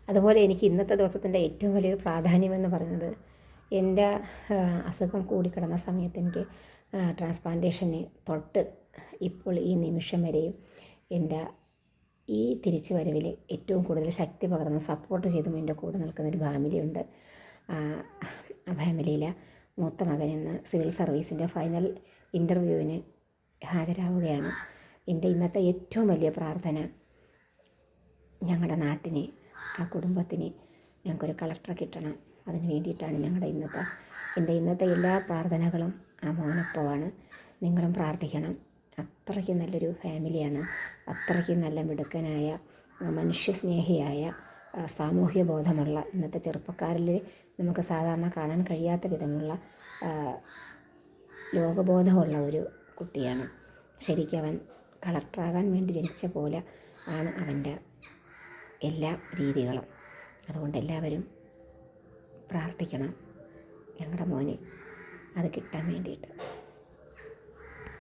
അതുപോലെ എനിക്ക് ഇന്നത്തെ ദിവസത്തിൻ്റെ ഏറ്റവും വലിയൊരു പ്രാധാന്യമെന്ന് പറയുന്നത് എൻ്റെ അസുഖം കൂടിക്കിടന്ന സമയത്ത് എനിക്ക് ട്രാൻസ്പ്ലാന്റേഷന് തൊട്ട് ഇപ്പോൾ ഈ നിമിഷം വരെയും എൻ്റെ ഈ തിരിച്ചു വരവിൽ ഏറ്റവും കൂടുതൽ ശക്തി പകർന്ന് സപ്പോർട്ട് ചെയ്തും എൻ്റെ കൂടെ നിൽക്കുന്നൊരു ഫാമിലിയുണ്ട്. ആ ഫാമിലിയിലെ മൂത്ത മകൻ ഇന്ന് സിവിൽ സർവീസിൻ്റെ ഫൈനൽ ഇൻ്റർവ്യൂവിന് ഹാജരാവുകയാണ്. എൻ്റെ ഇന്നത്തെ ഏറ്റവും വലിയ പ്രാർത്ഥന ഞങ്ങളുടെ നാട്ടിന്, ആ കുടുംബത്തിന് ഞങ്ങൾക്കൊരു കളക്ടറെ കിട്ടണം. അതിന് വേണ്ടിയിട്ടാണ് എൻ്റെ ഇന്നത്തെ എല്ലാ പ്രാർത്ഥനകളും ആ മോനൊപ്പമാണ്. നിങ്ങളും പ്രാർത്ഥിക്കണം. അത്രയ്ക്ക് നല്ലൊരു ഫാമിലിയാണ്. അത്രയ്ക്ക് നല്ല മിടുക്കനായ, മനുഷ്യസ്നേഹിയായ, സാമൂഹ്യ ബോധമുള്ള, ഇന്നത്തെ ചെറുപ്പക്കാരിൽ നമുക്ക് സാധാരണ കാണാൻ കഴിയാത്ത വിധമുള്ള ലോകബോധമുള്ള ഒരു കുട്ടിയാണ്. ശരിക്കും അവൻ കളക്ടറാകാൻ വേണ്ടി ജനിച്ച പോലെ ആണ് അവൻ്റെ എല്ലാ രീതികളും. അതുകൊണ്ട് എല്ലാവരും പ്രാർത്ഥിക്കണം ഞങ്ങളുടെ മോന് അത് കിട്ടാൻ വേണ്ടിയിട്ട്.